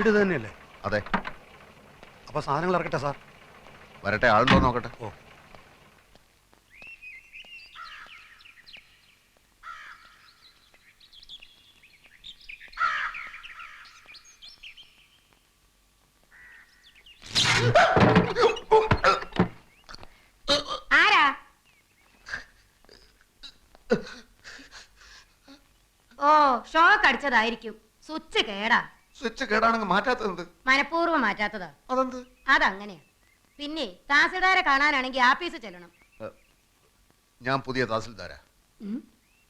വീട് തന്നെയല്ലേ? അതെ. അപ്പൊ സാധനങ്ങൾ ഇറക്കട്ടെ സാർ? വരട്ടെ, ആളുണ്ടോ നോക്കട്ടെ. ഓ. ആരാ? ഓ, ഷോക്ക് അടിച്ചതായിരിക്കും. സ്വിച്ച് കേടാ. സ്വിച്ച് കേടാണെങ്കിൽ മാറ്റാത്തത് മനഃപൂർവ്വം മാറ്റാത്തതാ. അതെന്ത്? അതങ്ങനെയാ. പിന്നെ തഹസിൽദാരെ കാണാനാണെങ്കിൽ ആഫീസ് ചെല്ലണം. ഞാൻ പുതിയ തഹസിൽദാരാ.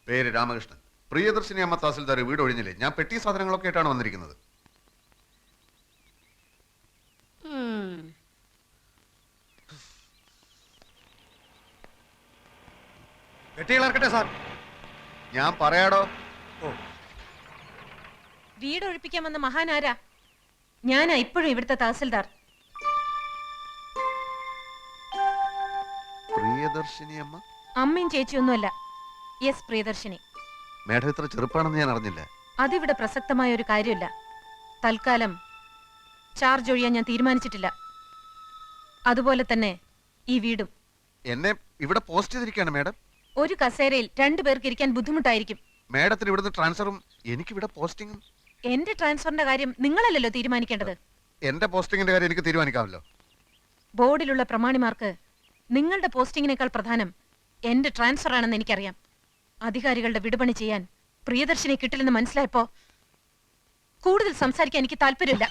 പേര് രാമകൃഷ്ണൻ. പ്രിയദർശിനി അമ്മ തഹസിൽദാർ വീട് ഒഴിഞ്ഞില്ലേ? ഞാൻ പെട്ടി സാധനങ്ങളൊക്കെ ആയിട്ടാണ് വന്നിരിക്കുന്നത്. പെട്ടികൾ ഇറക്കട്ടെ സാർ? ഞാൻ പറയാടോ. ഓ. വീട് ഒഴിപ്പിക്കാൻ വന്ന മഹാനാരാ? ഞാനാ ഇപ്പോഴും ഇവിടുത്തെ തഹസിൽദാർ. പ്രിയദർശിനി അമ്മ? അമ്മയും ചേച്ചിയൊന്നുമല്ല. യെസ്, പ്രിയദർശിനി. മേഡം ഇത്ര ചെറുപ്പാണെന്ന് ഞാൻ അറിഞ്ഞില്ല. അതിവിടെ പ്രസക്തമായ ഒരു കാര്യമില്ല. തൽക്കാലം ചാർജ് ഒഴിയാൻ ഞാൻ തീരുമാനിച്ചിട്ടില്ല. അതുപോലെ തന്നെ ഈ വീടും. എന്നെ ഇവിടെ പോസ്റ്റ് ചെയ്തിരിക്കുകയാണ് മേഡം. ഒരു കസേരയിൽ 2 പേർക്ക് ഇരിക്കാൻ ബുദ്ധിമുട്ടായിരിക്കും. മേഡത്തിന് ഇവിടുന്ന് ട്രാൻസ്ഫറും എനിക്കിവിടെ പോസ്റ്റിങ്ങും. എന്റെ ട്രാൻസ്ഫറിന്റെ കാര്യം നിങ്ങളല്ലല്ലോ തീരുമാനിക്കേണ്ടത്. എന്റെ പോസ്റ്റിങ്ങിന്റെ കാര്യം എനിക്ക് തീരുമാനിക്കാമല്ലോ. ബോർഡിലുള്ള പ്രമാണിമാർക്ക് നിങ്ങളുടെ പോസ്റ്റിങ്ങിനേക്കാൾ പ്രധാനം എന്റെ ട്രാൻസ്ഫർ ആണെന്ന് എനിക്കറിയാം. അധികാരികളുടെ വിടുപണി ചെയ്യാൻ പ്രിയദർശിനി കിട്ടില്ലെന്ന് മനസ്സിലായപ്പോ കൂടുതൽ സംസാരിക്കാൻ എനിക്ക് താല്പര്യമില്ല.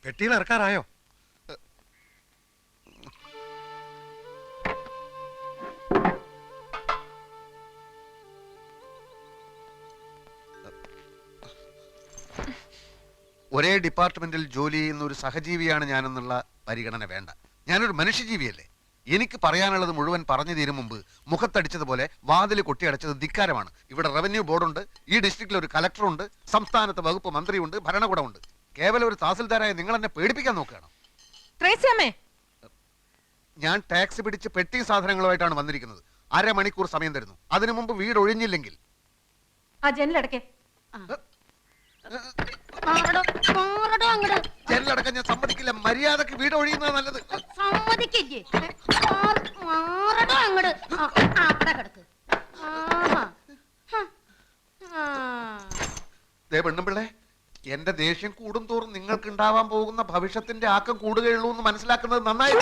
പെട്ടികൾ ഇറക്കാറായോ? ഒരേ ഡിപ്പാർട്ട്മെന്റിൽ ജോലി ചെയ്യുന്ന ഒരു സഹജീവിയാണ് ഞാനെന്നുള്ള പരിഗണന വേണ്ട. ഞാനൊരു മനുഷ്യജീവിയല്ലേ? എനിക്ക് പറയാനുള്ളത് മുഴുവൻ പറഞ്ഞു തീരും മുമ്പ് മുഖത്തടിച്ചതുപോലെ വാതിൽ കൊട്ടിയടച്ചത് ധിക്കാരമാണ്. ഇവിടെ റവന്യൂ ബോർഡുണ്ട്, ഈ ഡിസ്ട്രിക്റ്റിൽ ഒരു കലക്ടറുണ്ട്, സംസ്ഥാനത്ത് വകുപ്പ് മന്ത്രിയുണ്ട്, ഭരണകൂടമുണ്ട്. കേവലം ഒരു തഹസിൽദാരായ നിങ്ങൾ എന്നെ പേടിപ്പിക്കാൻ നോക്കുകയാണോ? ഞാൻ ടാക്സ് പിടിച്ച് പെട്ടി സാധനങ്ങളുമായിട്ടാണ് വന്നിരിക്കുന്നത്. 1/2 മണിക്കൂർ സമയം തരുന്നു. അതിനു മുമ്പ് വീട് ഒഴിഞ്ഞില്ലെങ്കിൽ ജനലടക്കം ഞാൻ സമ്മതിക്കില്ല. മര്യാദക്ക് വീട് ഒഴിയുന്നത് നല്ലത്. സമ്മതിക്കില്ലേ? പെണ്ണുമ്പിള്ളേ, എന്റെ ദേഷ്യം കൂടും തോറും നിങ്ങൾക്ക് ഉണ്ടാവാൻ പോകുന്ന ഭവിഷ്യത്തിന്റെ ആക്കം കൂടുകയുള്ളൂ എന്ന് മനസ്സിലാക്കുന്നത് നന്നായി.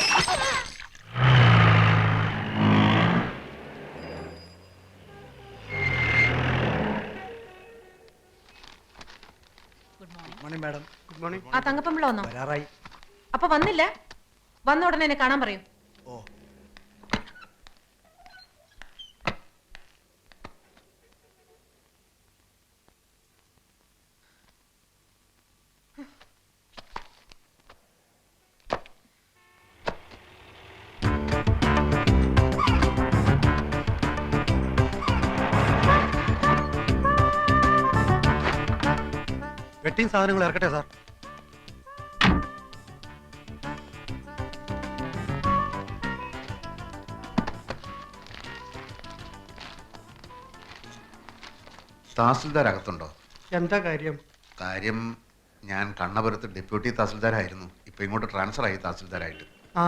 ആ തങ്കപ്പമ്പിള്ള വന്നോ? അപ്പൊ വന്നില്ല? വന്ന ഉടനെ എന്നെ കാണാൻ പറയൂ. ഓ. പെട്ടിയും സാധനങ്ങൾ ഇറക്കട്ടെ സാർ? തഹസിൽദാർ അകത്തുണ്ടോ? എന്താ കാര്യം? കാര്യം, ഞാൻ കണ്ണപുരത്ത് ഡെപ്യൂട്ടി തഹസിൽദാരായിരുന്നു. ഇപ്പൊ ഇങ്ങോട്ട് ട്രാൻസ്ഫർ ആയി തഹസിൽദാരായിട്ട്. ആ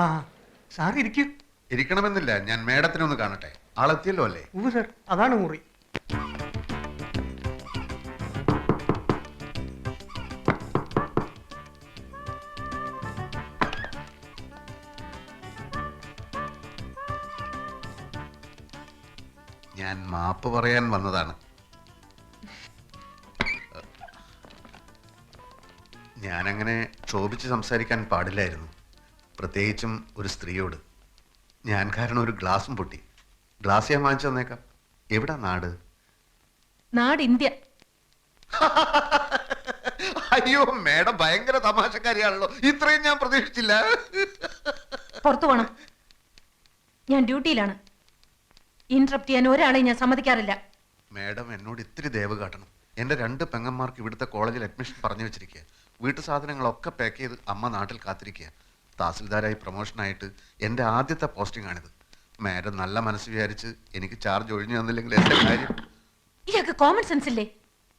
സാർ ഇരിക്കും. ഇരിക്കണമെന്നില്ല, ഞാൻ മേഡത്തിനെ ഒന്ന് കാണട്ടെ. ആളെത്തിയല്ലോ അല്ലേ? സർ, അതാണ് മുറി. ഞാൻ മാപ്പ് പറയാൻ വന്നതാണ്. ഞാനങ്ങനെ ക്ഷോഭിച്ച് സംസാരിക്കാൻ പാടില്ലായിരുന്നു, പ്രത്യേകിച്ചും ഒരു സ്ത്രീയോട്. ഞാൻ കാരണം ഒരു ഗ്ലാസും പൊട്ടി. ഗ്ലാസ് ഞാൻ വാങ്ങിച്ചു തന്നേക്കാം. എവിടാ നാട്? നാട് ഇന്ത്യ. അയ്യോ മേഡം ഭയങ്കര തമാശക്കാരിയാണല്ലോ. ഇത്രയും ഞാൻ പ്രതീക്ഷിച്ചില്ല. പുറത്തു പോണം, ഞാൻ ഡ്യൂട്ടിയിലാണ്. ഇന്ററപ്റ്റ് ചെയ്യാൻ ഒരാളെ ഞാൻ സമ്മതിക്കാറില്ല. മേഡം എന്നോട് ഇത്തിരി ദയവ് കാട്ടണം. എൻ്റെ 2 പെങ്ങന്മാർക്ക് ഇവിടുത്തെ കോളേജിൽ അഡ്മിഷൻ പറഞ്ഞു വെച്ചിരിക്കുക. വീട്ടു സാധനങ്ങളൊക്കെ പാക്ക് ചെയ്ത് അമ്മ നാട്ടിൽ കാത്തിരിക്കുക. തഹസിൽദാരായി പ്രൊമോഷനായിട്ട് എൻ്റെ ആദ്യത്തെ പോസ്റ്റിംഗ് ആണിത്. മേഡം നല്ല മനസ്സ് വിചാരിച്ച് എനിക്ക് ചാർജ് ഒഴിഞ്ഞു തന്നില്ലെങ്കിൽ എൻ്റെ കാര്യം. ഇയാൾക്ക് കോമൺ സെൻസ് ഇല്ലേ?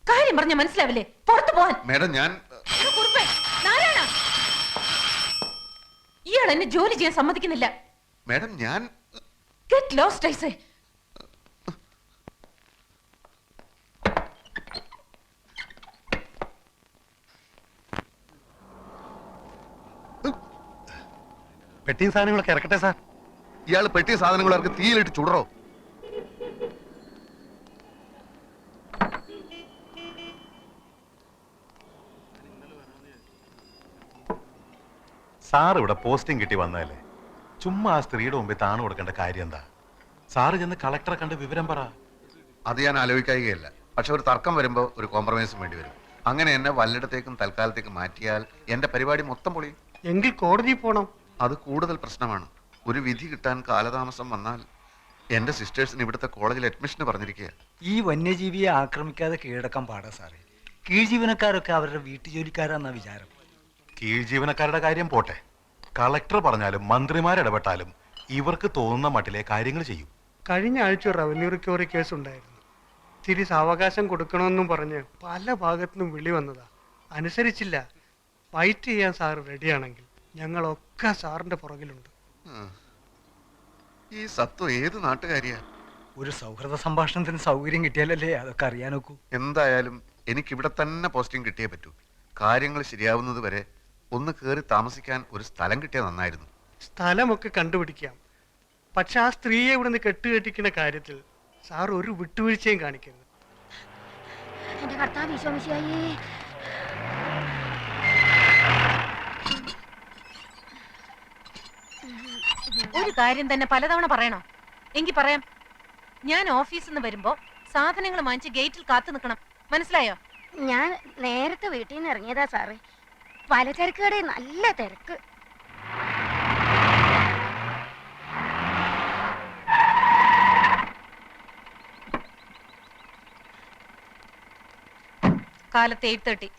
കാര്യം പറഞ്ഞ മനസ്സിലാവില്ലേ? പുറത്തു പോവാൻ. മാഡം ഞാൻ എടോ കുറുപ്പേ, നാരായണ, ഇയാൾ എന്നെ ജോലി ചെയ്യാൻ സമ്മതിക്കുന്നില്ല. മാഡം ഞാൻ ഗെറ്റ് ലോസ്റ്റ് ഐ സേ. വെട്ടിയും സാധനങ്ങളൊക്കെ ഇറക്കട്ടെ സാർ. ഇയാൾ പെട്ടിയ സാധനങ്ങൾ ഇറക്കി തീയിലിട്ട് ചുടറോ? സാർ ഇവിടെ പോസ്റ്റിംഗ് കിട്ടി വന്നതല്ലേ, ചുമ്മാ ആ സ്ത്രീയുടെ മുമ്പിൽ താണു കൊടുക്കേണ്ട കാര്യം എന്താ? സാറ് ചെന്ന് കളക്ടറെ കണ്ട് വിവരം പറ. അത് ഞാൻ ആലോചിക്കുകയല്ല. പക്ഷെ ഒരു തർക്കം വരുമ്പോൾ ഒരു കോംപ്രമൈസും വേണ്ടി വരും. അങ്ങനെ എന്നെ വല്ലിടത്തേക്കും തൽക്കാലത്തേക്ക് മാറ്റിയാൽ എന്റെ പരിപാടി മൊത്തം പൊളിയും. എങ്കിൽ കോടതി പോണം. അത് കൂടുതൽ പ്രശ്നമാണ്. ഒരു വിധി കിട്ടാൻ കാലതാമസം വന്നാൽ എന്റെ സിസ്റ്റേഴ്സിന് ഇവിടുത്തെ കോളേജിൽ അഡ്മിഷന് പറഞ്ഞിരിക്കുക. ഈ വന്യജീവിയെ ആക്രമിക്കാതെ കീഴടക്കാൻ പാടാ സാറേ. കീഴ്ജീവനക്കാരൊക്കെ അവരുടെ വീട്ടുജോലിക്കാരാന്നാ വിചാരം. കീഴ് ജീവനക്കാരുടെ കാര്യം പോട്ടെ, കളക്ടർ പറഞ്ഞാലും മന്ത്രിമാരിടപെട്ടാലും ഇവർക്ക് തോന്നുന്ന മട്ടിലെ കാര്യങ്ങൾ ചെയ്യും. കഴിഞ്ഞ ആഴ്ച ഒരു റവന്യൂ റിക്കവറി കേസ് ഉണ്ടായിരുന്നു. തിരി സാവകാശം കൊടുക്കണമെന്നും പറഞ്ഞ് പല ഭാഗത്തുനിന്നും വിളി വന്നതാ. അനുസരിച്ചില്ല. ഫൈറ്റ് ചെയ്യാൻ സാറ് റെഡിയാണെങ്കിൽ ഞങ്ങളൊക്കെ സാറിന്റെ പുറകിലുണ്ട്. ഈ സത്വം ഏത് നാട്ടുകാരിയാ? ഒരു സൗഹൃദ സംഭാഷണത്തിന് സൗകര്യം കിട്ടിയാലല്ലേ അതൊക്കെ അറിയാൻ നോക്കൂ. എന്തായാലും എനിക്ക് ഇവിടെ തന്നെ പോസ്റ്റിംഗ് കിട്ടിയേ പറ്റൂ. കാര്യങ്ങൾ ശരിയാവുന്നത് വരെ ഒന്ന് കയറി താമസിക്കാൻ ഒരു സ്ഥലം കിട്ടിയാൽ നന്നായിരുന്നു. സ്ഥലമൊക്കെ കണ്ടുപിടിക്കാം. പക്ഷെ ആ സ്ത്രീയെ ഇവിടുന്ന് കെട്ടുകെട്ടിക്കുന്ന കാര്യത്തിൽ സാർ ഒരു വിട്ടുവീഴ്ചയും കാണിക്കരുത്. എന്റെ കർത്താവ് ഈശോമിശിഹായേ. ഒരു കാര്യം തന്നെ പലതവണ പറയണോ? എങ്കിൽ പറയാം. ഞാൻ ഓഫീസിൽ നിന്ന് വരുമ്പോ സാധനങ്ങൾ വാങ്ങിച്ച് ഗേറ്റിൽ കാത്തു നിൽക്കണം. മനസ്സിലായോ? ഞാൻ നേരത്തെ വീട്ടിൽ നിന്ന് ഇറങ്ങിയതാ സാറേ. പലചരക്ക് കടയിൽ നല്ല തിരക്ക്. കാലത്ത് 8:30.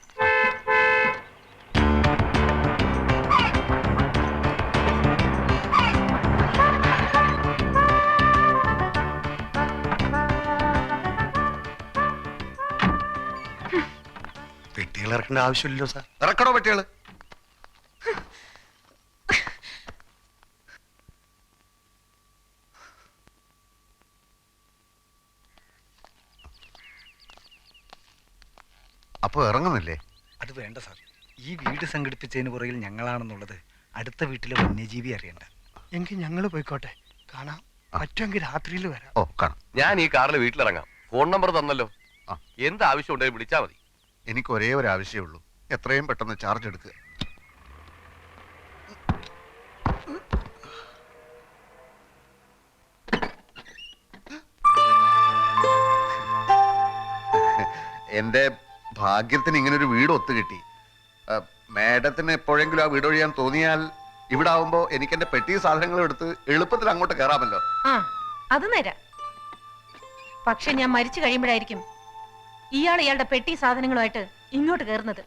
പെട്ടികൾ ഇറക്കേണ്ട ആവശ്യമില്ലല്ലോ സാർ. ഇറക്കണോ പെട്ടികള്? അപ്പൊ ഇറങ്ങുന്നില്ലേ? അത് വേണ്ട സാർ. ഈ വീട് സംഘടിപ്പിച്ചതിന് പുറകിൽ ഞങ്ങളാണെന്നുള്ളത് അടുത്ത വീട്ടിലെ വന്യജീവി അറിയണ്ട. എങ്കിൽ ഞങ്ങൾ പോയിക്കോട്ടെ. കാണാം. പറ്റുമെങ്കിൽ രാത്രിയിൽ വരാം. ഓ കാണാം. ഞാൻ ഈ കാറിൽ വീട്ടിലിറങ്ങാം. ഫോൺ നമ്പർ തന്നല്ലോ. ആ. എന്ത് ആവശ്യം ഉണ്ടെങ്കിൽ വിളിച്ചാൽ മതി. എനിക്ക് ഒരേ ഒരു ആവശ്യമേ ഉള്ളൂ. എത്രയും പെട്ടെന്ന് ചാർജ് എടുക്കുക. എന്റെ ഭാഗ്യത്തിന് ഇങ്ങനൊരു വീട് ഒത്തു കിട്ടി. മാഡത്തിന് എപ്പോഴെങ്കിലും ആ വീട് ഒഴിയാൻ തോന്നിയാൽ ഇവിടെ ആവുമ്പോ എനിക്ക് എന്റെ പെട്ടി സാധനങ്ങളും എടുത്ത് എളുപ്പത്തിൽ അങ്ങോട്ട് കയറാമല്ലോ. ആ, അത് നേരാ. പക്ഷെ ഞാൻ മരിച്ചു കഴിയുമ്പോഴായിരിക്കും ഇയാൾ ഇയാളുടെ പെട്ടി സാധനങ്ങളുമായിട്ട് ഇങ്ങോട്ട് കയറുന്നത്.